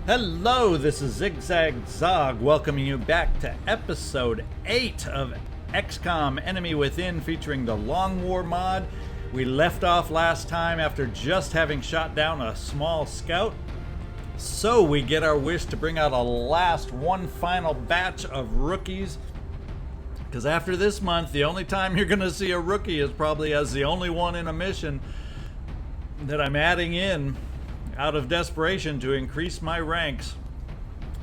Hello, this is ZigZagZog welcoming you back to episode 8 of XCOM Enemy Within featuring the Long War mod. We left off last time after just having shot down a small scout. So we get our wish to bring out one final batch of rookies. Because after this month, the only time you're going to see a rookie is probably as the only one in a mission that I'm adding in out of desperation to increase my ranks.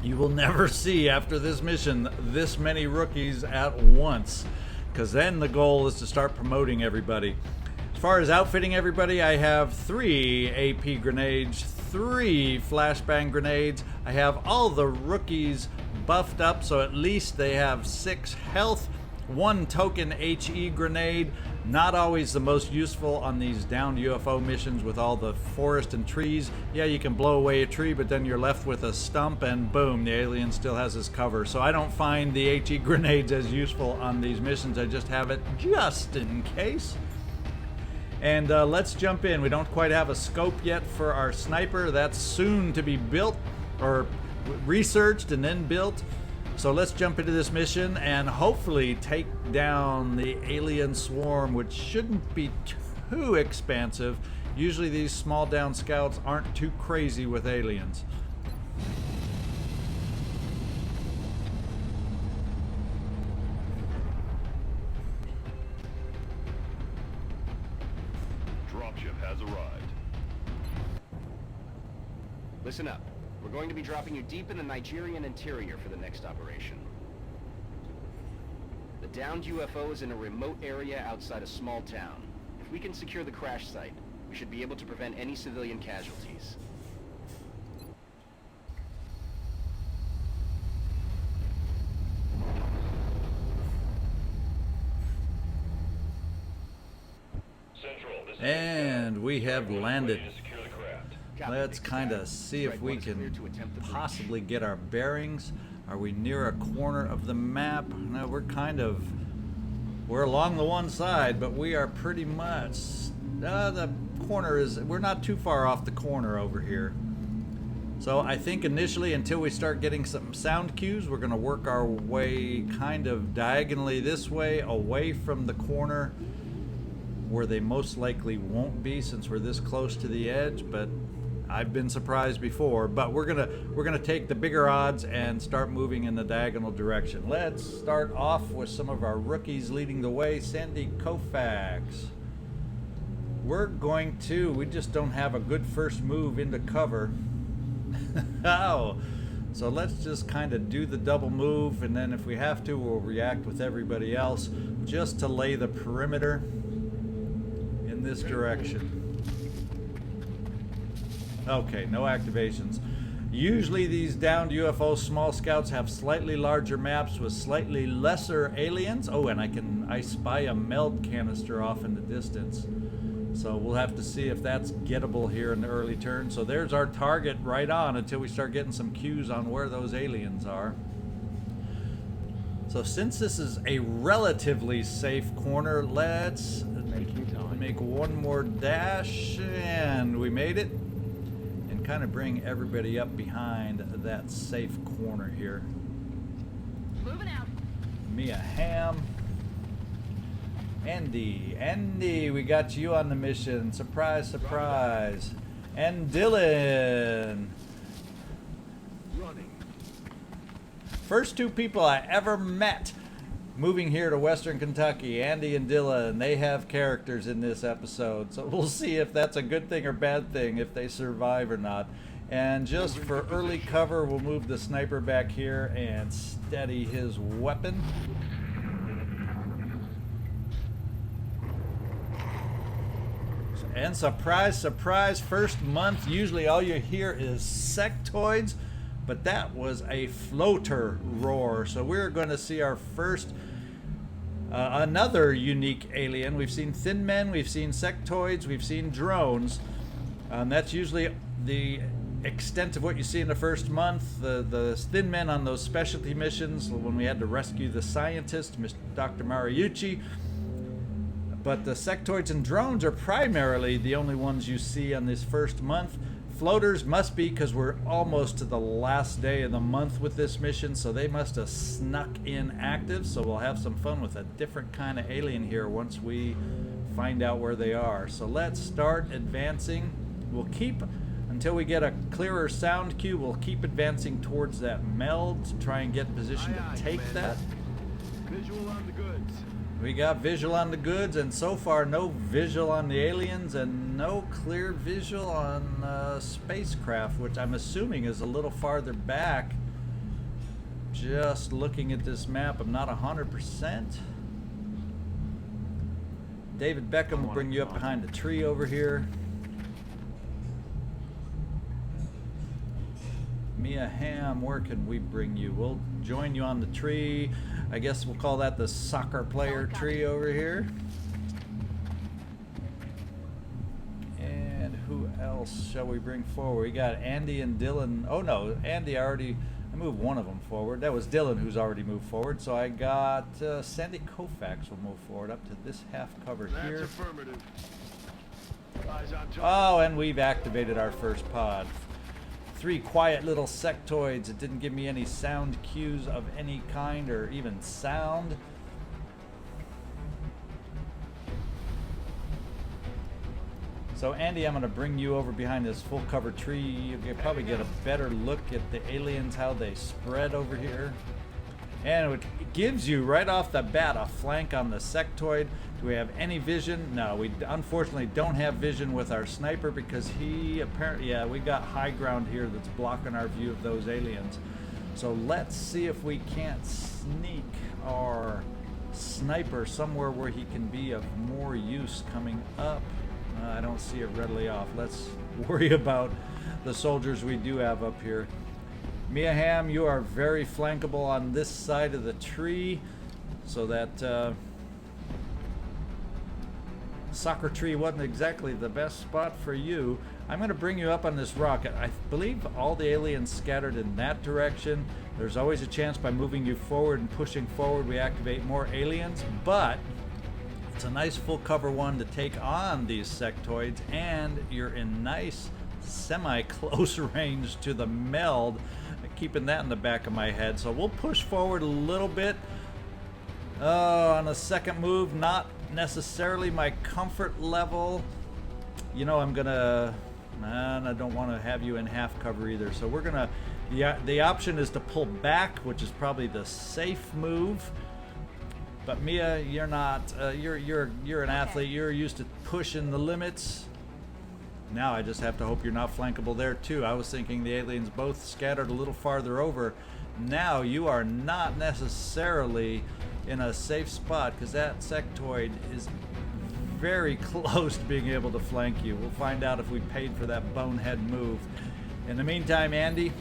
You will never see after this mission this many rookies at once, because then the goal is to start promoting everybody. As far as outfitting everybody, I have 3 AP grenades, 3 flashbang grenades. I have all the rookies buffed up, so at least they have 6 health, 1 token HE grenade. Not always the most useful on these downed UFO missions with all the forest and trees. Yeah, you can blow away a tree, but then you're left with a stump and boom, the alien still has his cover. So I don't find the HE grenades as useful on these missions. I just have it just in case. And let's jump in. We don't quite have a scope yet for our sniper. That's soon to be built or researched and then built. So let's jump into this mission and hopefully take down the alien swarm, which shouldn't be too expansive. Usually these small down scouts aren't too crazy with aliens. Dropship has arrived. Listen up. We're going to be dropping you deep in the Nigerian interior for the next operation. The downed UFO is in a remote area outside a small town. If we can secure the crash site, we should be able to prevent any civilian casualties. And we have landed. Let's kind of see if we can possibly get our bearings. Are we near a corner of the map? No, we're along the one side, but we are pretty much, the corner is, we're not too far off the corner over here. So I think initially, until we start getting some sound cues, we're going to work our way kind of diagonally this way, away from the corner where they most likely won't be since we're this close to the edge, but I've been surprised before. But we're gonna take the bigger odds and start moving in the diagonal direction. Let's start off with some of our rookies leading the way. Sandy Koufax. We just don't have a good first move into cover. Oh, so let's just kind of do the double move, and then if we have to, we'll react with everybody else just to lay the perimeter in this direction. Okay, no activations. Usually these downed UFO small scouts have slightly larger maps with slightly lesser aliens. Oh, and I spy a meld canister off in the distance. So we'll have to see if that's gettable here in the early turn. So there's our target right on until we start getting some cues on where those aliens are. So since this is a relatively safe corner, let's make one more dash, and we made it. And kind of bring everybody up behind that safe corner here. Moving out. Mia Ham. Andy, we got you on the mission. Surprise, surprise. And Dylan. Running. First 2 people I ever met moving here to Western Kentucky, Andy and Dylan. They have characters in this episode, so we'll see if that's a good thing or bad thing, if they survive or not. And just for early cover, we'll move the sniper back here and steady his weapon. And surprise, surprise, first month, usually all you hear is sectoids, but that was a floater roar. So we're going to see our first, another unique alien. We've seen thin men, we've seen sectoids, we've seen drones. That's usually the extent of what you see in the first month. The thin men on those specialty missions when we had to rescue the scientist, Dr. Mariucci. But the sectoids and drones are primarily the only ones you see on this first month. Floaters must be, because we're almost to the last day of the month with this mission, so they must have snuck in active. So we'll have some fun with a different kind of alien here once we find out where they are. So let's start advancing. We'll keep, until we get a clearer sound cue, we'll keep advancing towards that meld to try and get in position to take that. Visual on the goods. We got visual on the goods, and so far no visual on the aliens and no clear visual on spacecraft, which I'm assuming is a little farther back. Just looking at this map, I'm not 100%. David Beckham will bring you up behind the tree over here. Mia Hamm, where can we bring you? We'll join you on the tree. I guess we'll call that the soccer player tree over here. And who else shall we bring forward? We got Andy and Dylan. Oh no, Andy I moved one of them forward. That was Dylan who's already moved forward. So I got Sandy Koufax will move forward up to this half cover here. That's affirmative. Eyes on target. Oh, and we've activated our first pod. 3 quiet little sectoids. It didn't give me any sound cues of any kind or even sound. So Andy, I'm going to bring you over behind this full cover tree. You can probably get a better look at the aliens, how they spread over here. And it gives you right off the bat a flank on the sectoid. Do we have any vision? No, we unfortunately don't have vision with our sniper because he apparently, yeah, we got high ground here that's blocking our view of those aliens. So let's see if we can't sneak our sniper somewhere where he can be of more use coming up. I don't see it readily off. Let's worry about the soldiers we do have up here. Mia Hamm, you are very flankable on this side of the tree, so that soccer tree wasn't exactly the best spot for you. I'm going to bring you up on this rock. I believe all the aliens scattered in that direction. There's always a chance by moving you forward and pushing forward we activate more aliens, but it's a nice full cover one to take on these sectoids, and you're in nice semi-close range to the meld. Keeping that in the back of my head. So we'll push forward a little bit. On the second move, not necessarily my comfort level. You know, I'm gonna, and I don't want to have you in half cover either. So we're gonna, the option is to pull back, which is probably the safe move. But Mia, you're not, you're an athlete. You're used to pushing the limits. Now I just have to hope you're not flankable there too. I was thinking the aliens both scattered a little farther over. Now you are not necessarily in a safe spot because that sectoid is very close to being able to flank you. We'll find out if we paid for that bonehead move. In the meantime, Andy,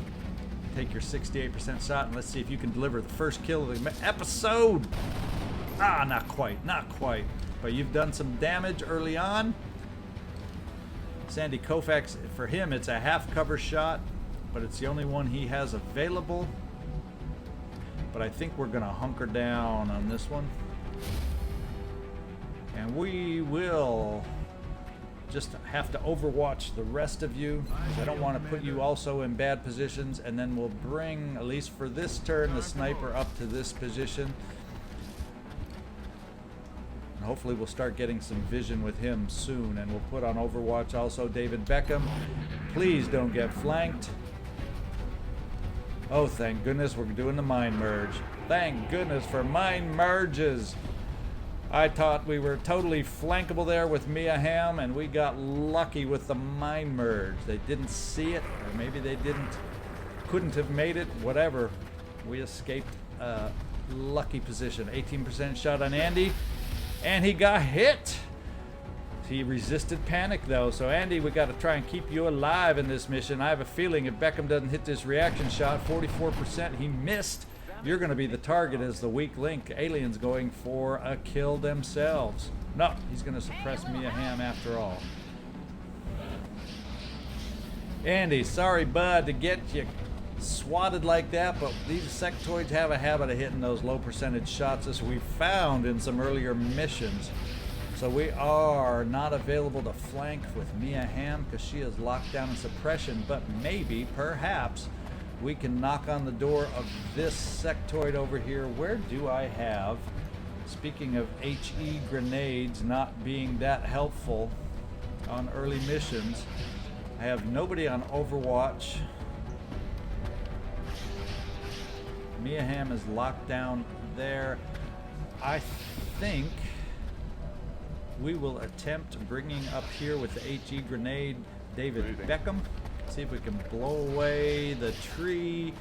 take your 68% shot and let's see if you can deliver the first kill of the episode. Ah, not quite, not quite. But you've done some damage early on. Sandy Koufax, for him it's a half cover shot, but it's the only one he has available. But I think we're gonna hunker down on this one. And we will just have to overwatch the rest of you. I don't want to put you also in bad positions, and then we'll bring, at least for this turn, the sniper up to this position. And hopefully we'll start getting some vision with him soon, and we'll put on Overwatch also David Beckham. Please don't get flanked. Oh, thank goodness we're doing the mine merge. Thank goodness for mine merges. I thought we were totally flankable there with Mia Hamm, and we got lucky with the mine merge. They didn't see it, or maybe they couldn't have made it, whatever. We escaped a lucky position. 18% shot on Andy. And he got hit. He resisted panic though. So Andy, we got to try and keep you alive in this mission. I have a feeling if Beckham doesn't hit this reaction shot, 44%, he missed. You're going to be the target as the weak link. Aliens going for a kill themselves. No, he's going to suppress Mia Hamm after all. Andy, sorry, bud, to get you swatted like that, but these sectoids have a habit of hitting those low percentage shots, as we found in some earlier missions. So we are not available to flank with Mia Hamm because she is locked down in suppression, but maybe, perhaps, we can knock on the door of this sectoid over here. Where do I have, speaking of HE grenades not being that helpful on early missions, I have nobody on Overwatch. Mia Hamm is locked down there. I think we will attempt bringing up here with the HE grenade David Beckham. See if we can blow away the tree,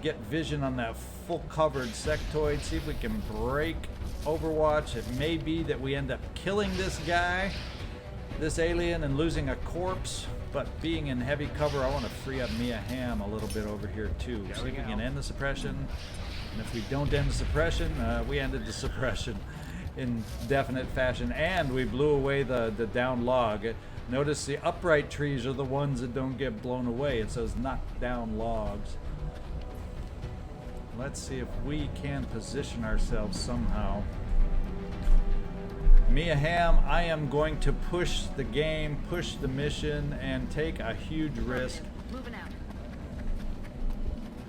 get vision on that full covered sectoid, see if we can break Overwatch. It may be that we end up killing this guy, this alien, and losing a corpse, but being in heavy cover, I want to free up Mia Hamm a little bit over here too. See if we can end the suppression, and if we don't end the suppression, we ended the suppression in definite fashion, and we blew away the down log. Notice the upright trees are the ones that don't get blown away. It says knock down logs. Let's see if we can position ourselves somehow. Mia Hamm, I am going to push the game, push the mission, and take a huge risk. Moving out.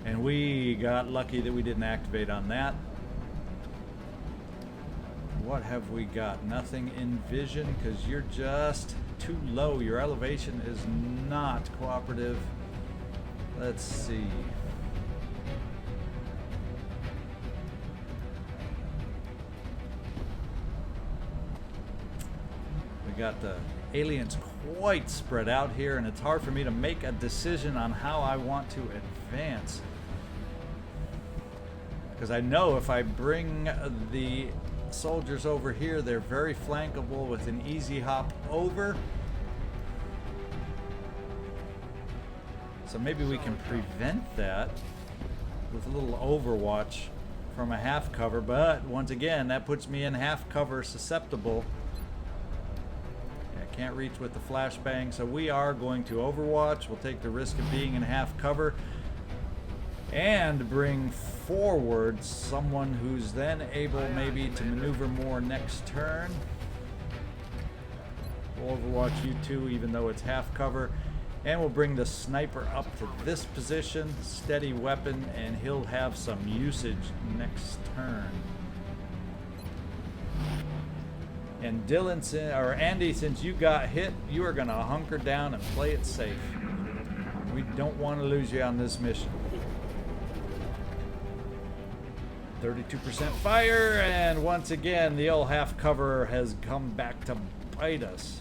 And we got lucky that we didn't activate on that. What have we got? Nothing in vision because you're just too low. Your elevation is not cooperative. Let's see. We got the aliens quite spread out here, and it's hard for me to make a decision on how I want to advance. Because I know if I bring the soldiers over here, they're very flankable with an easy hop over. So maybe we can prevent that with a little Overwatch from a half cover, but once again, that puts me in half cover susceptible. I can't reach with the flashbang, so we are going to Overwatch. We'll take the risk of being in half cover and bring forward someone who's then able maybe to maneuver more next turn. We'll Overwatch you two even though it's half cover, and we'll bring the sniper up to this position, steady weapon, and he'll have some usage next turn. And Dylan, or Andy, since you got hit, you are gonna hunker down and play it safe. We don't want to lose you on this mission. 32% fire, and once again the old half cover has come back to bite us.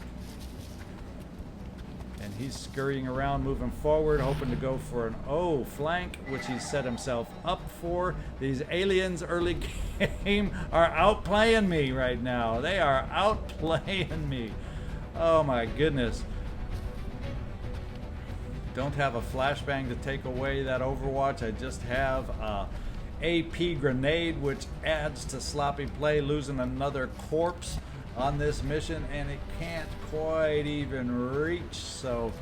And he's scurrying around, moving forward, hoping to go for an O flank, which he set himself up for. These aliens early game are outplaying me right now. They are outplaying me. Oh my goodness. Don't have a flashbang to take away that Overwatch. I just have a AP grenade, which adds to sloppy play, losing another corpse on this mission, and it can't quite even reach. So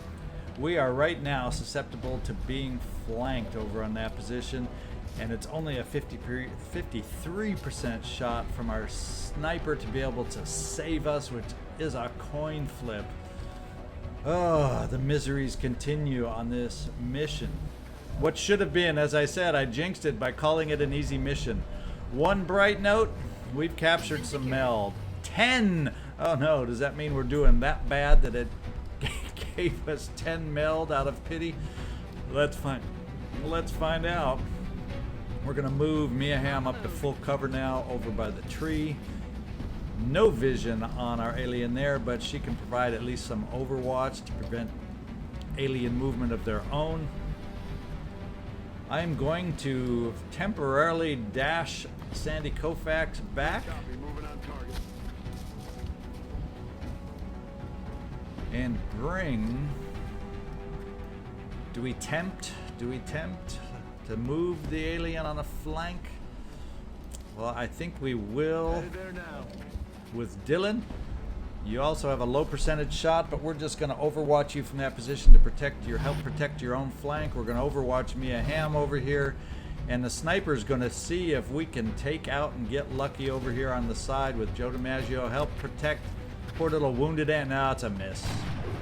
we are right now susceptible to being flanked over on that position, and it's only a 53% shot from our sniper to be able to save us, which is a coin flip. Oh, the miseries continue on this mission. What should have been, as I said, I jinxed it by calling it an easy mission. One bright note, we've captured some meld. 10! Oh no, does that mean we're doing that bad that it gave us 10 meld out of pity? Let's find out. We're gonna move Mia Hamm up to full cover now over by the tree. No vision on our alien there, but she can provide at least some overwatch to prevent alien movement of their own. I'm going to temporarily dash Sandy Koufax back Copy, moving on target. and bring... Do we tempt to move the alien on a flank? Well, I think we will Headed there now. with Dylan. You also have a low percentage shot, but we're just going to overwatch you from that position to help protect your own flank. We're going to overwatch Mia Hamm over here, and the sniper's going to see if we can take out and get lucky over here on the side with Joe DiMaggio. Help protect poor little wounded ant. No, it's a miss.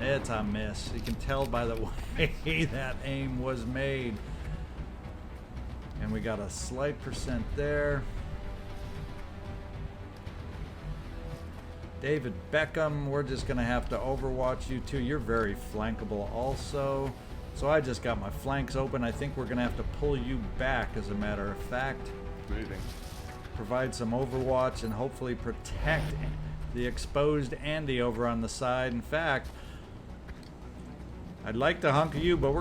It's a miss. You can tell by the way that aim was made. And we got a slight percent there. David Beckham, we're just going to have to overwatch you too. You're very flankable also. So I just got my flanks open. I think we're going to have to pull you back, as a matter of fact. Moving. Provide some overwatch and hopefully protect the exposed Andy over on the side. In fact, I'd like to hunker you, but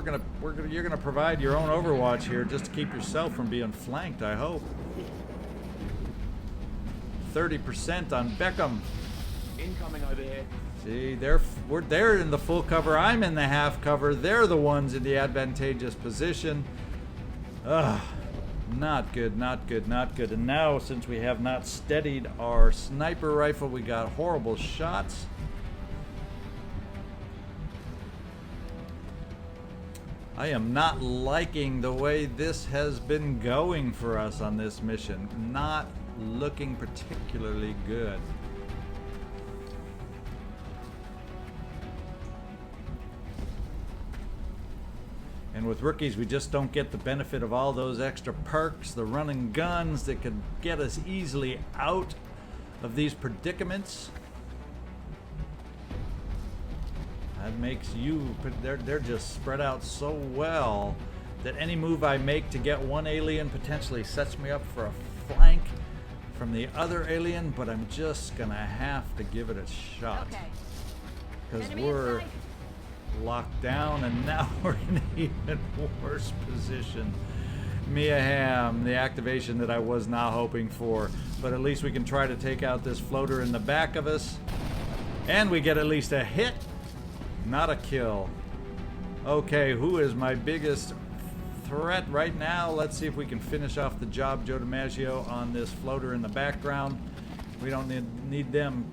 you're gonna provide your own overwatch here just to keep yourself from being flanked, I hope. 30% on Beckham. Incoming over here. See, they're in the full cover. I'm in the half cover. They're the ones in the advantageous position. Ugh, not good, not good, not good. And now, since we have not steadied our sniper rifle, we got horrible shots. I am not liking the way this has been going for us on this mission. Not looking particularly good. And with rookies, we just don't get the benefit of all those extra perks, the running guns that could get us easily out of these predicaments. That makes you, they're just spread out so well that any move I make to get one alien potentially sets me up for a flank from the other alien, but I'm just gonna have to give it a shot. Okay. Because Enemy we're in sight. locked down and now we're in an even worse position. Mia Hamm, the activation that I was not hoping for, but at least we can try to take out this floater in the back of us. And we get at least a hit. Not a kill. Okay, who is my biggest threat right now? Let's see if we can finish off the job, Joe DiMaggio, on this floater in the background. We don't need them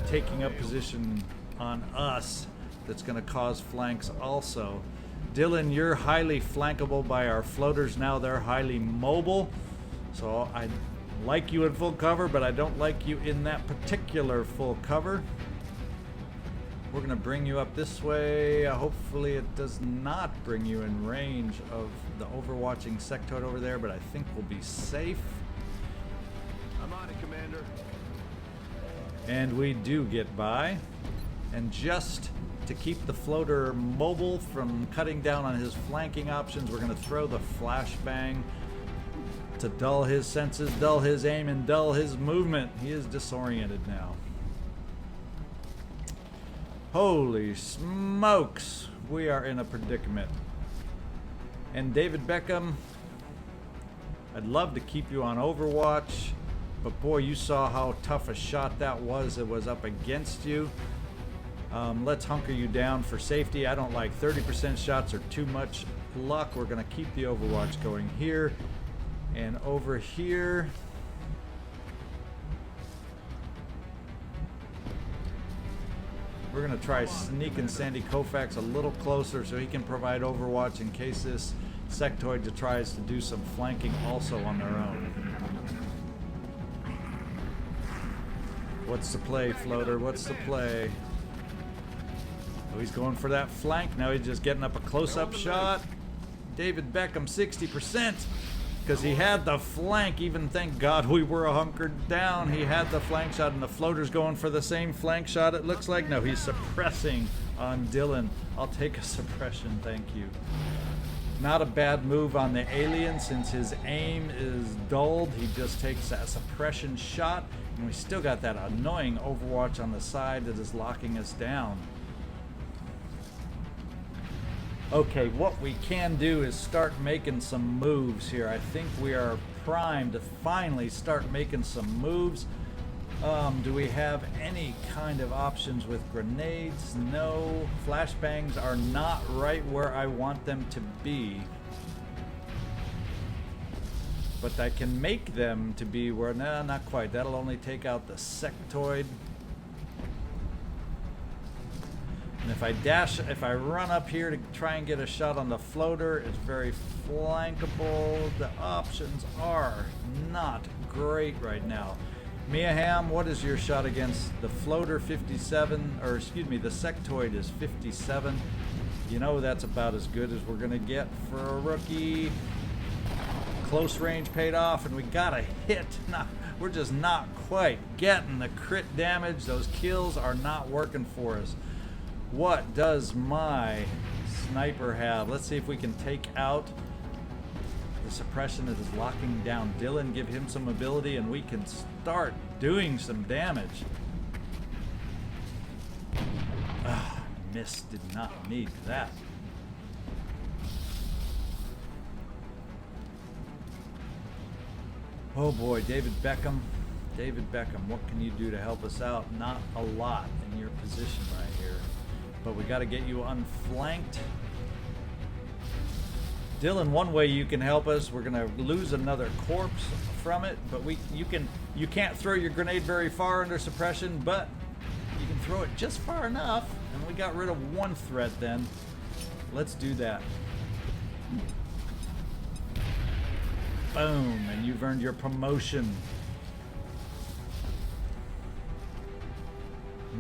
taking up position on us. That's going to cause flanks also. Dylan, you're highly flankable by our floaters now. They're highly mobile. So I like you in full cover, but I don't like you in that particular full cover. We're going to bring you up this way. Hopefully it does not bring you in range of the overwatching sectoid over there, but I think we'll be safe. I'm on it, Commander. And we do get by. And just to keep the floater mobile from cutting down on his flanking options, we're going to throw the flashbang to dull his senses, dull his aim, and dull his movement. He is disoriented now. Holy smokes, we are in a predicament. And David Beckham, I'd love to keep you on Overwatch, but boy, you saw how tough a shot that was. It was up against you. Let's hunker you down for safety. I don't like 30% shots or too much luck. We're going to keep the Overwatch going here and over here. We're going to try sneaking Sandy Koufax a little closer so he can provide Overwatch in case this sectoid tries to do some flanking also on their own. What's the play, Floater? What's the play? Oh, he's going for that flank. Now he's just getting up a close-up shot. David Beckham, 60%. Because he had the flank, even thank God we were hunkered down. He had the flank shot, and the floater's going for the same flank shot, it looks like. No, he's suppressing on Dylan. I'll take a suppression, thank you. Not a bad move on the alien, since his aim is dulled. He just takes a suppression shot, and we still got that annoying Overwatch on the side that is locking us down. Okay, what we can do is start making some moves here. I think we are primed to finally start making some moves. Do we have any kind of options with grenades? No. Flashbangs are not right where I want them to be. But I can make them to be where... No, not quite. That'll only take out the sectoid. if I run up here to try and get a shot on the floater, it's very flankable. The options are not great right now. Mia Hamm, what is your shot against the floater? 57, or excuse me, the sectoid is 57. You know that's about as good as we're gonna get for a rookie. Close range paid off, and we got a hit. No, we're just not quite getting the crit damage. Those kills are not working for us. What does my sniper have? Let's see if we can take out the suppression that is locking down Dylan, give him some ability, and we can start doing some damage. Miss, did not need that. Oh boy, David Beckham. David Beckham, what can you do to help us out? Not a lot in your position right here. But we got to get you unflanked. Dylan, one way you can help us, we're gonna lose another corpse from it, but you can't throw your grenade very far under suppression, but you can throw it just far enough, and we got rid of one threat then. Let's do that. Boom, and you've earned your promotion.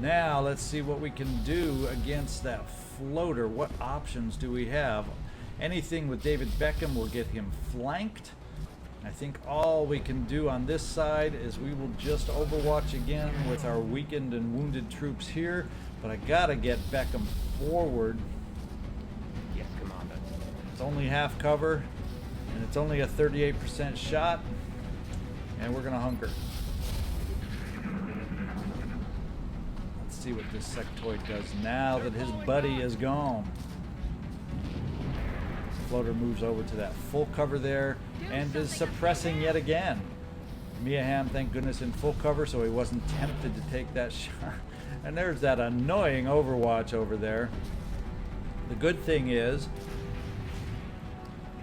Now let's see what we can do against that floater. What options do we have? Anything with David Beckham will get him flanked. I think all we can do on this side is we will just overwatch again with our weakened and wounded troops here. But I gotta get Beckham forward. Yes, Commander. It's only half cover, and it's only a 38% shot, and we're gonna hunker. Let's see what this sectoid does now that his buddy is gone. Floater moves over to that full cover there and is suppressing yet again. Mia Hamm, thank goodness, in full cover, so he wasn't tempted to take that shot. And there's that annoying overwatch over there. The good thing is,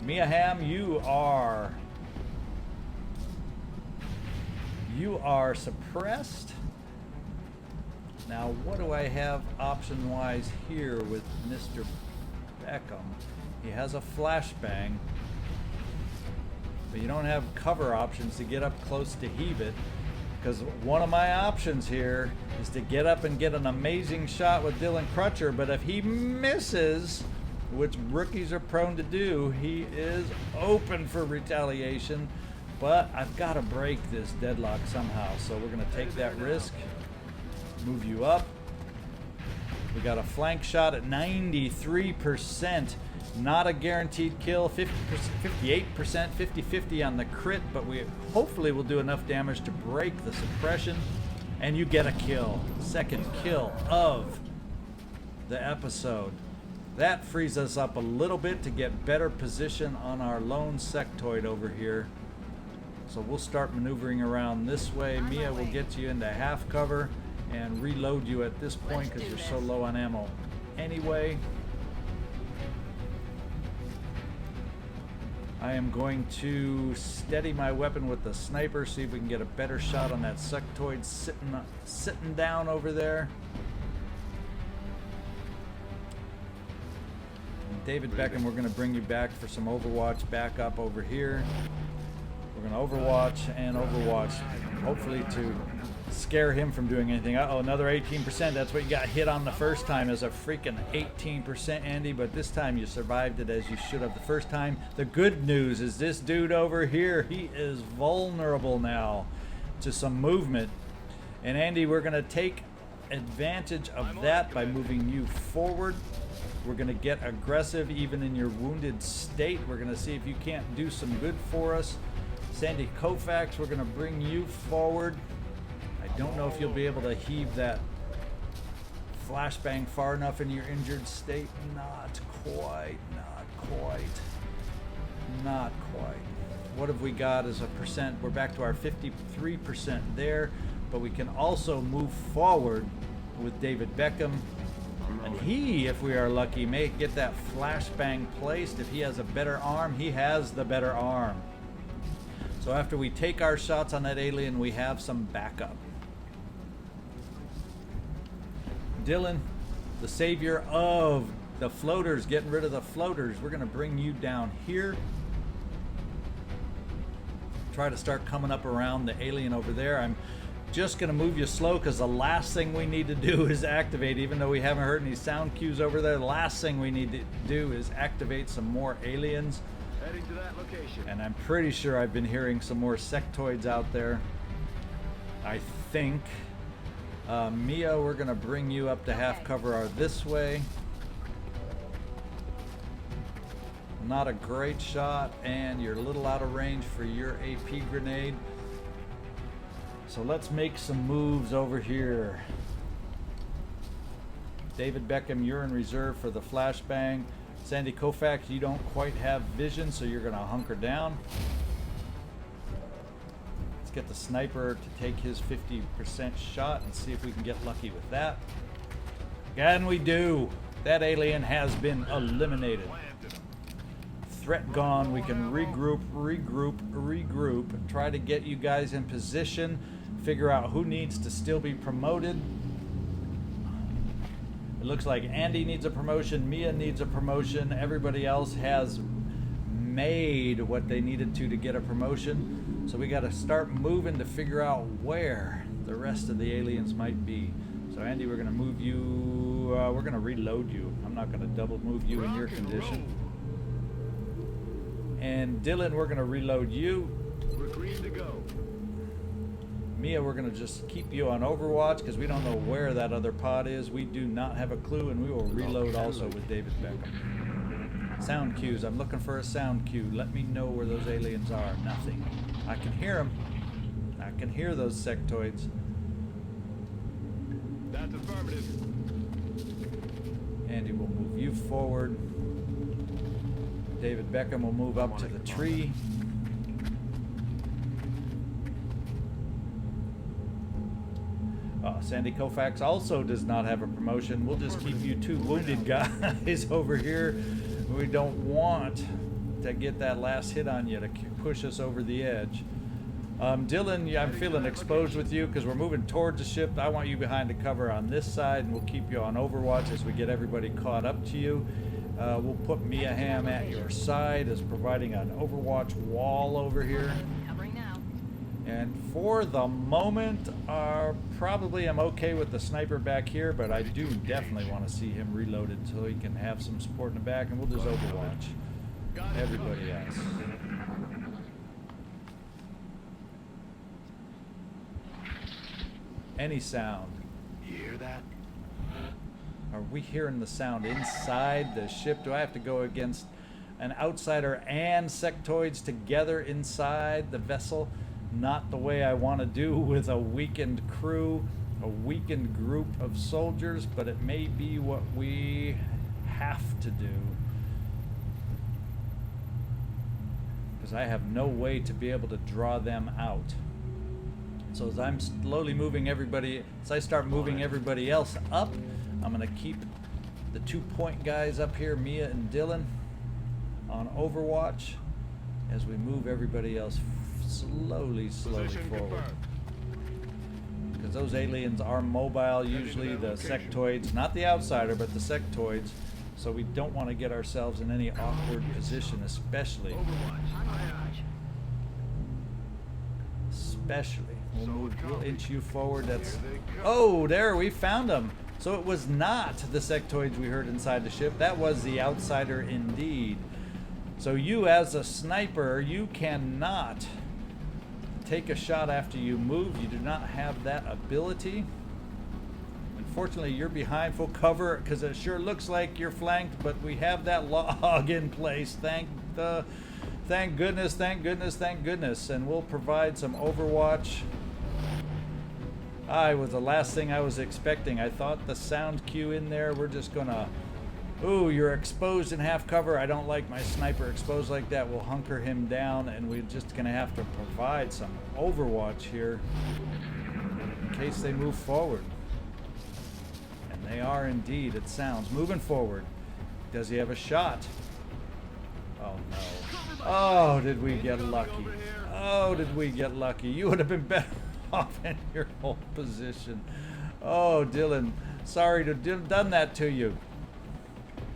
Mia Hamm, you are suppressed. Now, what do I have option-wise here with Mr. Beckham? He has a flashbang, but you don't have cover options to get up close to heave it, because one of my options here is to get up and get an amazing shot with Dylan Crutcher, but if he misses, which rookies are prone to do, he is open for retaliation. But I've got to break this deadlock somehow, so we're going to take that risk. Move you up. We got a flank shot at 93%. Not a guaranteed kill. 58%, 50-50 on the crit, but we hopefully will do enough damage to break the suppression. And you get a kill. Second kill of the episode. That frees us up a little bit to get better position on our lone sectoid over here. So we'll start maneuvering around this way. Mia will get you into half cover and reload you at this point because you're so low on ammo anyway. I am going to steady my weapon with the sniper, see if we can get a better shot on that sectoid sitting down over there. And David Beckham, we're going to bring you back for some Overwatch backup over here. We're going to Overwatch and Overwatch, hopefully to scare him from doing anything. Uh-oh, another 18%. That's what you got hit on the first time, is a freaking 18%, Andy, but this time you survived it as you should have the first time. The good news is this dude over here, he is vulnerable now to some movement. And Andy, we're going to take advantage of that by moving you forward. We're going to get aggressive even in your wounded state. We're going to see if you can't do some good for us. Sandy Koufax, we're going to bring you forward. I don't know if you'll be able to heave that flashbang far enough in your injured state. Not quite, not quite, not quite. What have we got as a percent? We're back to our 53% there, but we can also move forward with David Beckham. And he, if we are lucky, may get that flashbang placed. If he has a better arm, he has the better arm. So after we take our shots on that alien, we have some backup. Dylan, the savior of the floaters, getting rid of the floaters. We're going to bring you down here. Try to start coming up around the alien over there. I'm just going to move you slow because the last thing we need to do is activate, even though we haven't heard any sound cues over there, the last thing we need to do is activate some more aliens. Heading to that location. And I'm pretty sure I've been hearing some more sectoids out there. I think. Mia, we're going to bring you up to half cover this way. Not a great shot, and you're a little out of range for your AP grenade. So let's make some moves over here. David Beckham, you're in reserve for the flashbang. Sandy Koufax, you don't quite have vision, so you're going to hunker down. Let's get the sniper to take his 50% shot and see if we can get lucky with that. And we do. That alien has been eliminated. Threat gone. We can regroup, try to get you guys in position, figure out who needs to still be promoted. It looks like Andy needs a promotion, Mia needs a promotion, everybody else has made what they needed to get a promotion. So we got to start moving to figure out where the rest of the aliens might be. So Andy, we're going to move you, we're going to reload you. I'm not going to double move you in your condition. And Dylan, we're going to reload you. We're green to go. Mia, we're going to just keep you on Overwatch because we don't know where that other pod is. We do not have a clue, and we will reload also with David Beckham. Sound cues. I'm looking for a sound cue. Let me know where those aliens are. Nothing. I can hear them. I can hear those sectoids. That's affirmative. Andy will move you forward. David Beckham will move up to the tree. Sandy Koufax also does not have a promotion. We'll just keep you two wounded guys over here. We don't want to get that last hit on you to push us over the edge. Dylan, I'm feeling exposed with you because we're moving towards the ship. I want you behind the cover on this side, and we'll keep you on Overwatch as we get everybody caught up to you. We'll put Mia Ham at your side as providing an Overwatch wall over here. Covering now. And for the moment, probably I'm okay with the sniper back here, but I do definitely want to see him reloaded so he can have some support in the back, and we'll just Overwatch everybody else. Any sound? You hear that? Are we hearing the sound inside the ship? Do I have to go against an outsider and sectoids together inside the vessel? Not the way I want to do with a weakened crew, a weakened group of soldiers, but it may be what we have to do. Because I have no way to be able to draw them out. So as I'm slowly moving everybody, as I start moving everybody else up, I'm going to keep the 2-point guys up here, Mia and Dylan, on Overwatch as we move everybody else slowly forward. Because those aliens are mobile, usually the sectoids, not the outsider, but the sectoids. So we don't want to get ourselves in any awkward position, especially. We'll inch you forward. That's. Oh, there, we found them. So it was not the sectoids we heard inside the ship. That was the outsider indeed. So you, as a sniper, you cannot take a shot after you move. You do not have that ability. Unfortunately, you're behind full cover because it sure looks like you're flanked, but we have that log in place. Thank goodness. And we'll provide some Overwatch. Was the last thing I was expecting. I thought the sound cue in there, we're just gonna, ooh, you're exposed in half cover. I don't like my sniper exposed like that. We'll hunker him down, and we're just gonna have to provide some Overwatch here in case they move forward. And they are indeed, it sounds. Moving forward. Does he have a shot? Oh no. Oh, did we get lucky? Oh, did we get lucky? You would have been better off in your whole position. Oh, Dylan. Sorry to have done that to you.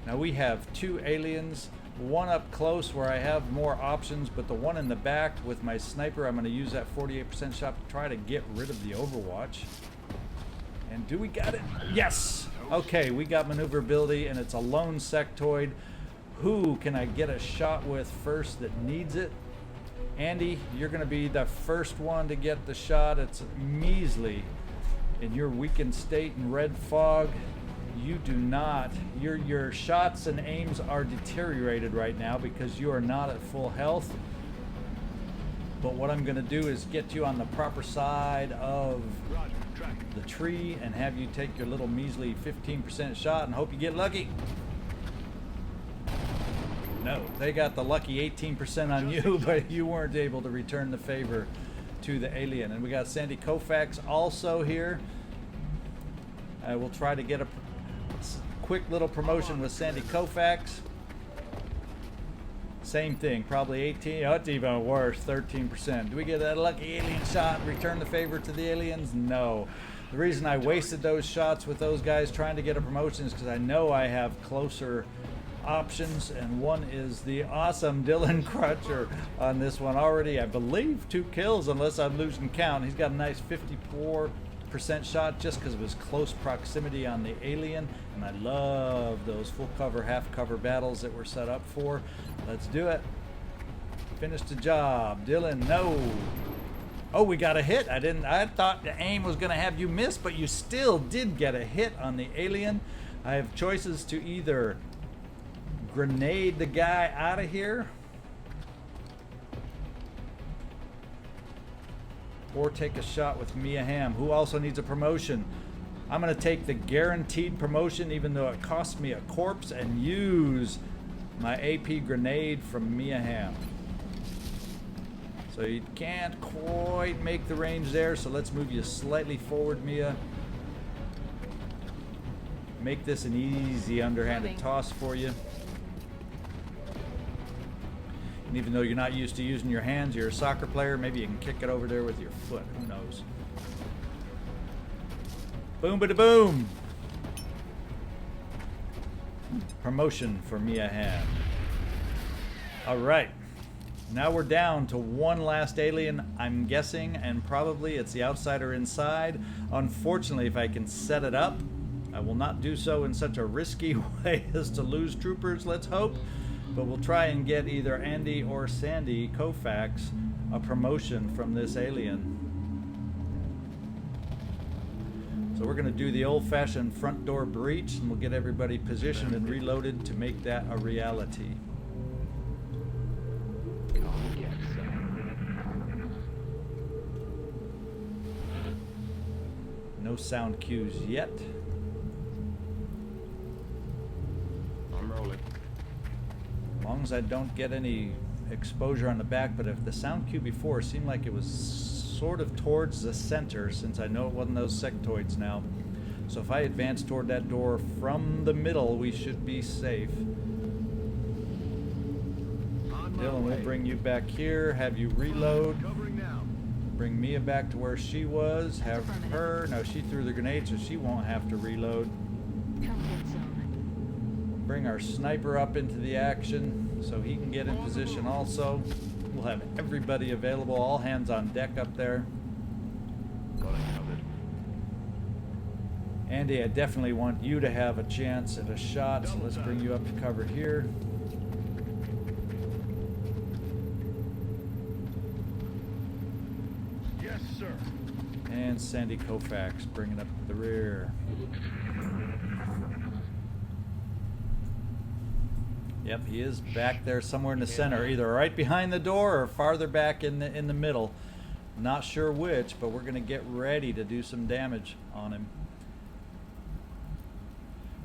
Now we have 2 aliens, one up close where I have more options, but the one in the back with my sniper, I'm going to use that 48% shot to try to get rid of the Overwatch. And do we got it? Yes! Okay, we got maneuverability, and it's a lone sectoid. Who can I get a shot with first that needs it? Andy, you're going to be the first one to get the shot. It's measly in your weakened state in red fog. You do not. Your shots and aims are deteriorated right now because you are not at full health. But what I'm going to do is get you on the proper side of the tree and have you take your little measly 15% shot and hope you get lucky. No, they got the lucky 18% on you, but you weren't able to return the favor to the alien. And we got Sandy Koufax also here. I will try to get a quick little promotion with Sandy Koufax. Same thing, probably 18. Oh, it's even worse, 13%. Do we get that lucky alien shot and return the favor to the aliens? No. The reason I wasted those shots with those guys trying to get a promotion is because I know I have closer options, and one is the awesome Dylan Crutcher on this one already. I believe 2 kills unless I'm losing count. He's got a nice 54% shot just because of his close proximity on the alien, and I love those full cover, half cover battles that we're set up for. Let's do it. Finish the job. Dylan, no. Oh, we got a hit. I thought the aim was going to have you miss, but you still did get a hit on the alien. I have choices to either grenade the guy out of here or take a shot with Mia Hamm, who also needs a promotion. I'm going to take the guaranteed promotion even though it costs me a corpse and use my AP grenade from Mia Hamm. So you can't quite make the range there, so let's move you slightly forward, Mia. Make this an easy underhanded toss for you. And even though you're not used to using your hands, you're a soccer player, maybe you can kick it over there with your foot. Who knows? Boom, bada boom. Promotion for Mia Hamm. All right. Now we're down to one last alien, I'm guessing, and probably it's the outsider inside. Unfortunately, if I can set it up, I will not do so in such a risky way as to lose troopers, let's hope. But we'll try and get either Andy or Sandy Koufax a promotion from this alien. So we're going to do the old-fashioned front door breach, and we'll get everybody positioned and reloaded to make that a reality. No sound cues yet. I'm rolling. As long as I don't get any exposure on the back, but if the sound cue before seemed like it was sort of towards the center, since I know it wasn't those sectoids now. So if I advance toward that door from the middle, we should be safe. Dylan, we'll bring you back here, have you reload. Covering now. Bring Mia back to where she was, have her, no, she threw the grenade so she won't have to reload. Bring our sniper up into the action so he can get in position also. We'll have everybody available, all hands on deck up there. Got it covered. Andy, I definitely want you to have a chance at a shot, so let's bring you up to cover here. Yes, sir. And Sandy Koufax bringing up the rear. Yep, he is back there somewhere in the center, either right behind the door or farther back in the middle. Not sure which, but we're going to get ready to do some damage on him.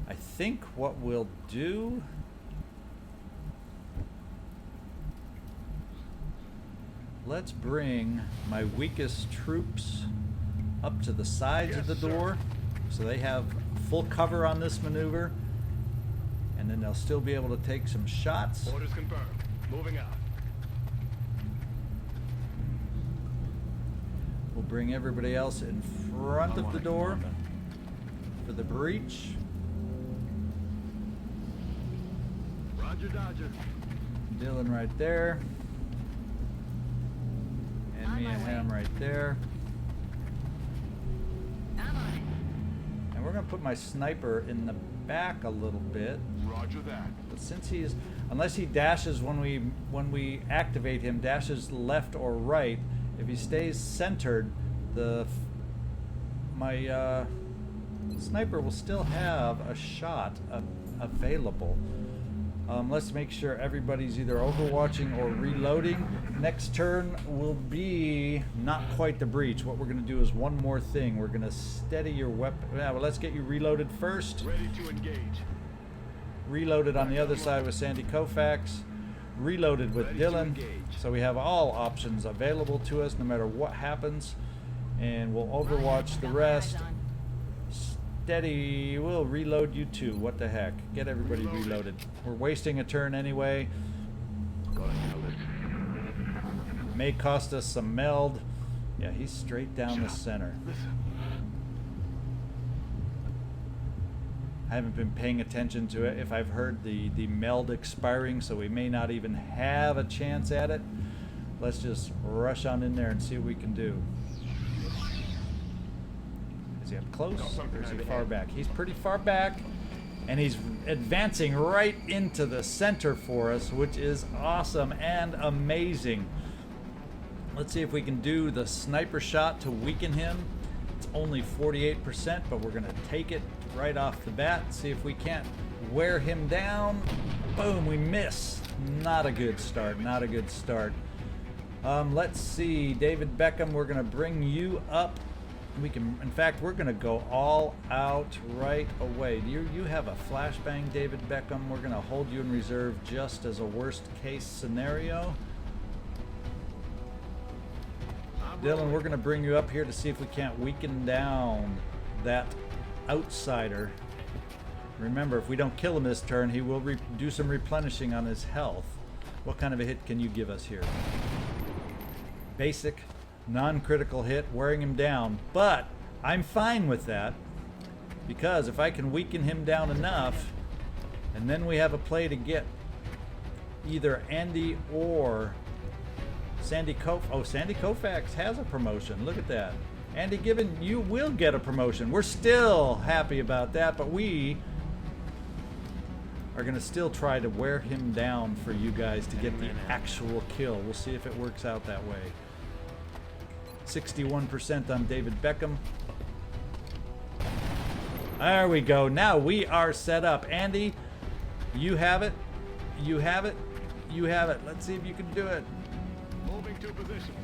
I think what we'll do... Let's bring my weakest troops up to the sides of the door so they have full cover on this maneuver, and then they'll still be able to take some shots. Orders confirmed. Moving out. We'll bring everybody else in front of the door. for the breach. Roger, Dodger. Dylan right there. And On me my and way. him right there. I'm on it. And we're gonna put my sniper in the back a little bit. Roger that. But since he's, unless he dashes when we activate him, dashes left or right, if he stays centered, my sniper will still have a shot available. Let's make sure everybody's either overwatching or reloading. Next turn will be not quite the breach. What we're going to do is one more thing. We're going to steady your weapon. Yeah, well, let's get you reloaded first. Ready to engage. Reloaded on the other side with Sandy Koufax. Reloaded with Ready to Dylan. engage. So we have all options available to us no matter what happens. And we'll overwatch the Got my rest. eyes on. Steady, we'll reload you too. What the heck? Get everybody Reloaded. reloaded. We're wasting a turn anyway. Gotta kill it. May cost us some meld. Yeah, he's straight down the Shut up. center. Listen. I haven't been paying attention to it. If I've heard the meld expiring, so we may not even have a chance at it. Let's just rush on in there and see what we can do. Is he up close Got something or is he over far here. back? He's pretty far back, and he's advancing right into the center for us, which is awesome and amazing. Let's see if we can do the sniper shot to weaken him. It's only 48%, but we're going to take it right off the bat. See if we can't wear him down. Boom, we miss. Not a good start, not a good start. Let's see, David Beckham, we're going to bring you up. We can, in fact, we're going to go all out right away. You have a flashbang, David Beckham. We're going to hold you in reserve just as a worst case scenario. Dylan, we're going to bring you up here to see if we can't weaken down that outsider. Remember, if we don't kill him this turn, he will do some replenishing on his health. What kind of a hit can you give us here? Basic, non-critical hit, wearing him down. But I'm fine with that, because if I can weaken him down enough, and then we have a play to get either Andy or Sandy Koufax has a promotion. Look at that. Andy Gibbon, you will get a promotion. We're still happy about that, but we are going to still try to wear him down for you guys to get the actual kill. We'll see if it works out that way. 61% on David Beckham. There we go. Now we are set up. Andy, you have it. You have it. You have it. Let's see if you can do it. Moving to position.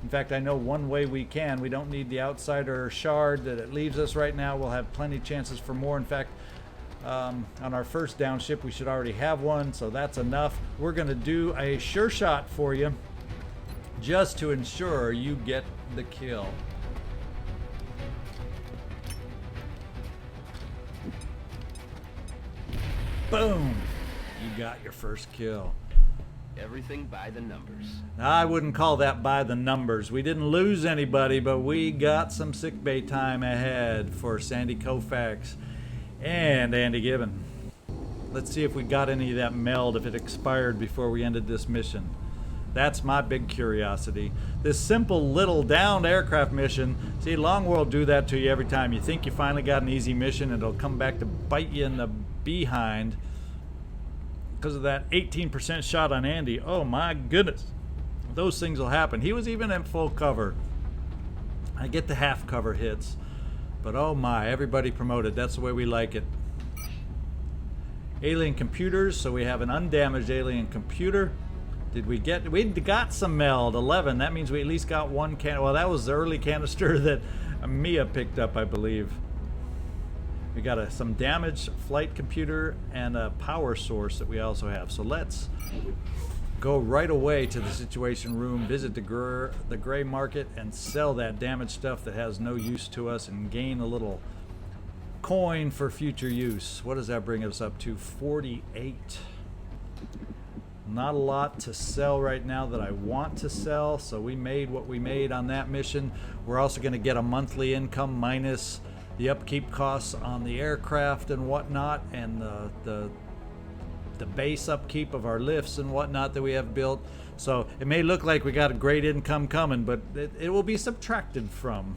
In fact, I know one way we can. We don't need the outsider shard that it leaves us right now. We'll have plenty of chances for more. In fact, on our first down ship, we should already have one, so that's enough. We're going to do a sure shot for you just to ensure you get the kill. Boom! You got your first kill. Everything by the numbers. I wouldn't call that by the numbers. We didn't lose anybody, but we got some sickbay time ahead for Sandy Koufax and Andy Gibbon. Let's see if we got any of that meld, if it expired before we ended this mission. That's my big curiosity. This simple little downed aircraft mission, see, Long War will do that to you every time. You think you finally got an easy mission, and it'll come back to bite you in the behind because of that 18% shot on Andy. Oh my goodness. Those things will happen. He was even in full cover. I get the half cover hits, but oh my, everybody promoted. That's the way we like it. Alien computers, so we have an undamaged alien computer. Did we get, we got some meld, 11. That means we at least got one well, that was the early canister that Mia picked up, I believe. We got some damaged flight computer and a power source that we also have. So let's go right away to the situation room, visit the gray market, and sell that damaged stuff that has no use to us and gain a little coin for future use. What does that bring us up to? 48. Not a lot to sell right now that I want to sell, so we made what we made on that mission. We're also going to get a monthly income minus the upkeep costs on the aircraft and whatnot, and the base upkeep of our lifts and whatnot that we have built. So it may look like we got a great income coming, but it will be subtracted from.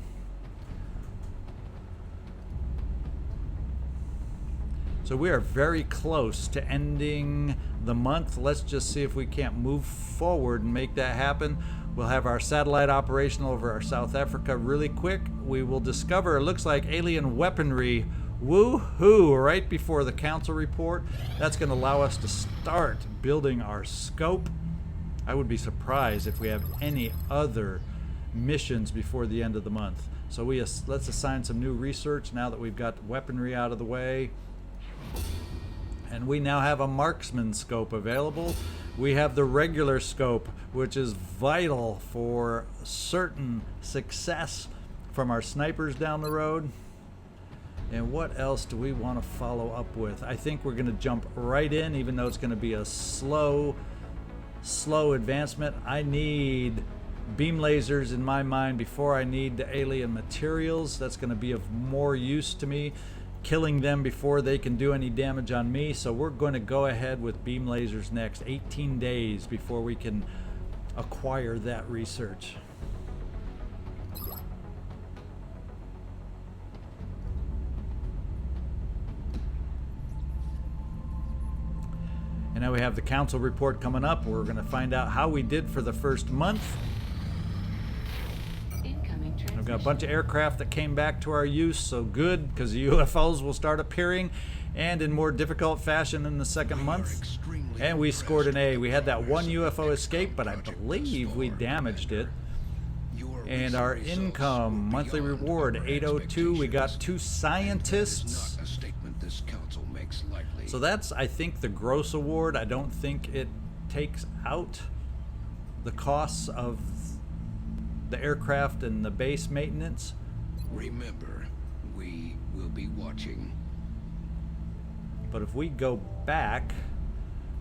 So we are very close to ending the month. Let's just see if we can't move forward and make that happen. We'll have our satellite operational over our South Africa really quick. We will discover, it looks like, alien weaponry. Woohoo! Right before the council report. That's going to allow us to start building our scope. I would be surprised if we have any other missions before the end of the month. So let's assign some new research now that we've got weaponry out of the way. And we now have a marksman scope available. We have the regular scope, which is vital for certain success from our snipers down the road. And what else do we want to follow up with? I think we're going to jump right in, even though it's going to be a slow advancement. I need beam lasers in my mind before I need the alien materials. That's going to be of more use to me, killing them before they can do any damage on me. So we're going to go ahead with beam lasers next. 18 days before we can acquire that research. And now we have the council report coming up. We're going to find out how we did for the first month. I've got a bunch of aircraft that came back to our use, so good, because the UFOs will start appearing, and in more difficult fashion in the second month. And we scored an A. We had that one UFO escape, but I believe we damaged it. And our income, monthly reward, 802. We got 2 scientists. So that's, I think, the gross award. I don't think it takes out the costs of the aircraft and the base maintenance. Remember, we will be watching. But if we go back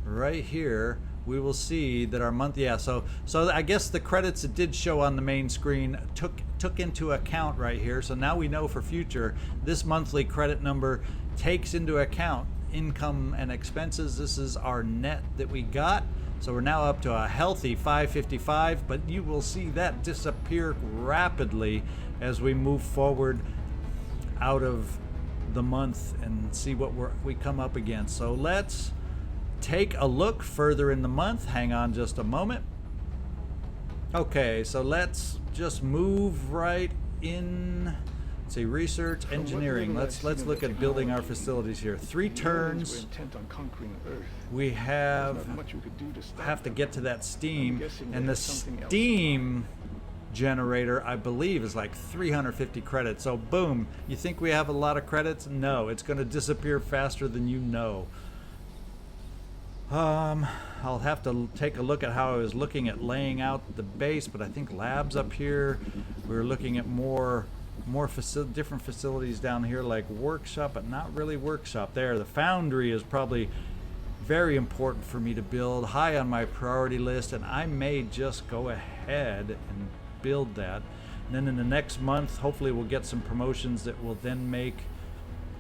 right here, we will see that our month, so I guess the credits that did show on the main screen took into account right here. So now we know for future, this monthly credit number takes into account income and expenses. This is our net that we got. So we're now up to a healthy 555, but you will see that disappear rapidly as we move forward out of the month and see what we come up against. So let's take a look further in the month. Hang on just a moment. Okay, so let's just move right in. Let's see, research, engineering. Let's look at building our facilities here. 3 turns. We have to get to that steam, and the steam generator, I believe, is like 350 credits. So boom, you think we have a lot of credits? No, it's going to disappear faster than you know. I'll have to take a look at how I was looking at laying out the base, but I think labs up here. We were looking at more different facilities down here, like workshop, but not really workshop. There, the foundry is probably very important for me to build, high on my priority list, and I may just go ahead and build that. And then in the next month, hopefully we'll get some promotions that will then make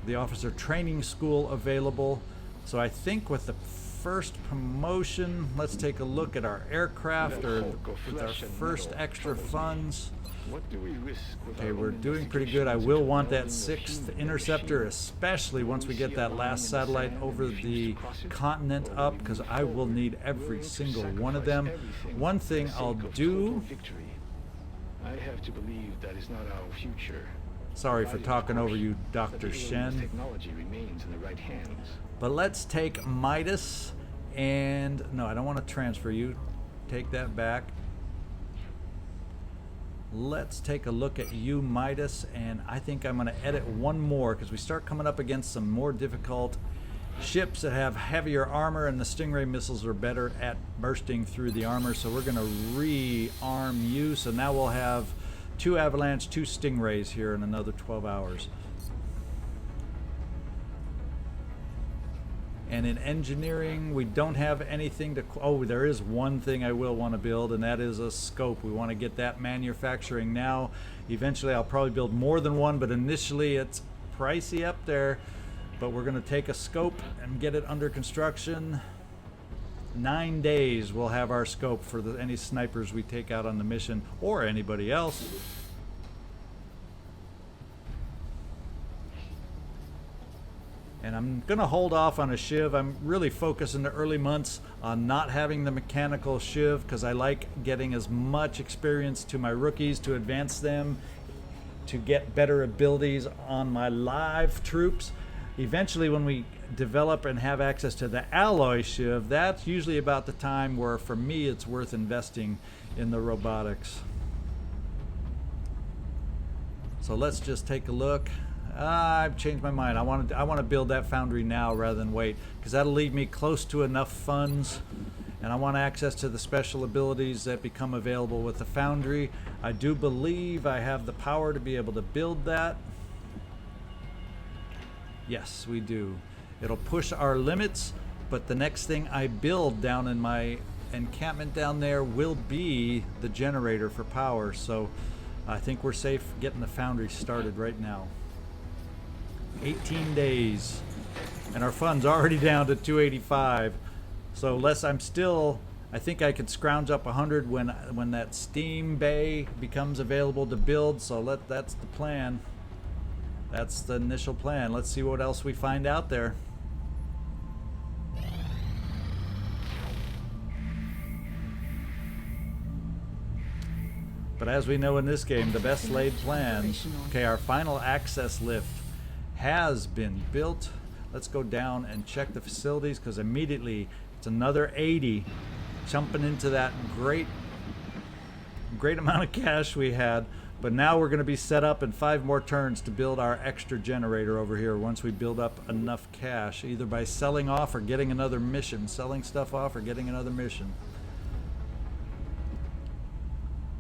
the officer training school available. So I think with the first promotion, let's take a look at our aircraft, or with our first extra funds. What do we risk? Okay, we're doing pretty good. I will want that 6th interceptor, especially once we get that last satellite over the continent up, because I will need every single one of them. One thing I'll do... I have to believe that is not our future. Sorry for talking over you, Dr. Shen. Technology remains in the right hands. But let's take Midas, and... No, I don't want to transfer you. Take that back. Let's take a look at you, Midas, and I think I'm going to edit one more, because we start coming up against some more difficult ships that have heavier armor, and the Stingray missiles are better at bursting through the armor, so we're going to re-arm you. So now we'll have 2 Avalanche, 2 Stingrays here in another 12 hours. And in engineering, we don't have anything to... Oh, there is one thing I will want to build, and that is a scope. We want to get that manufacturing now. Eventually, I'll probably build more than one, but initially it's pricey up there. But we're going to take a scope and get it under construction. 9 days we'll have our scope for any snipers we take out on the mission, or anybody else. And I'm going to hold off on a shiv. I'm really focused in the early months on not having the mechanical shiv because I like getting as much experience to my rookies to advance them, to get better abilities on my live troops. Eventually, when we develop and have access to the alloy shiv, that's usually about the time where, for me, it's worth investing in the robotics. So let's just take a look. I've changed my mind. I want to build that foundry now rather than wait, because that'll leave me close to enough funds, and I want access to the special abilities that become available with the foundry. I do believe I have the power to be able to build that. Yes, we do. It'll push our limits, but the next thing I build down in my encampment down there will be the generator for power, so I think we're safe getting the foundry started right now. 18 days, and our funds already down to 285. So I think I could scrounge up 100 when that steam bay becomes available to build. So that's the plan. That's the initial plan. Let's see what else we find out there. But as we know in this game, the best laid plans. Okay, our final access lift has been built. Let's go down and check the facilities, because immediately it's another 80 jumping into that great amount of cash we had. But now we're going to be set up in 5 more turns to build our extra generator over here once we build up enough cash, either by selling off or getting another mission. Selling stuff off or getting another mission.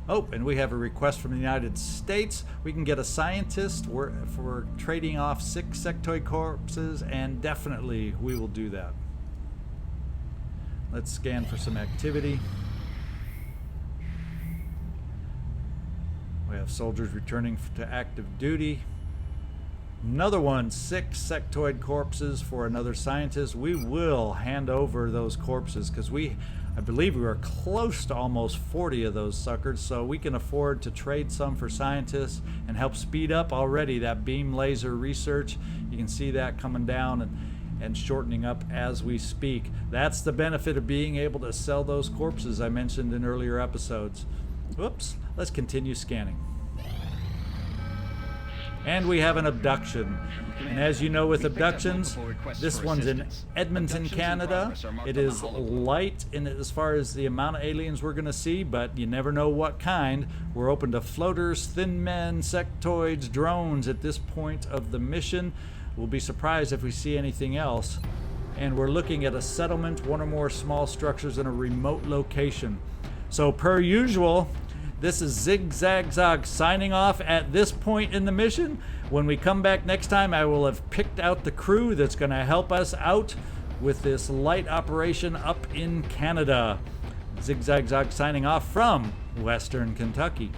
Oh, and we have a request from the United States. We can get a scientist for trading off 6 sectoid corpses, and definitely we will do that. Let's scan for some activity. We have soldiers returning to active duty. Another one, 6 sectoid corpses for another scientist. We will hand over those corpses because I believe we are close to almost 40 of those suckers, so we can afford to trade some for scientists and help speed up already that beam laser research. You can see that coming down and shortening up as we speak. That's the benefit of being able to sell those corpses I mentioned in earlier episodes. Whoops, let's continue scanning. And we have an abduction. And as you know with abductions, this one's in Edmonton, Canada. It is light in as far as the amount of aliens we're going to see, but you never know what kind. We're open to floaters, thin men, sectoids, drones at this point of the mission. We'll be surprised if we see anything else. And we're looking at a settlement, 1 or more small structures in a remote location. So per usual, this is ZigZagZog signing off at this point in the mission. When we come back next time, I will have picked out the crew that's going to help us out with this light operation up in Canada. ZigZagZog signing off from Western Kentucky.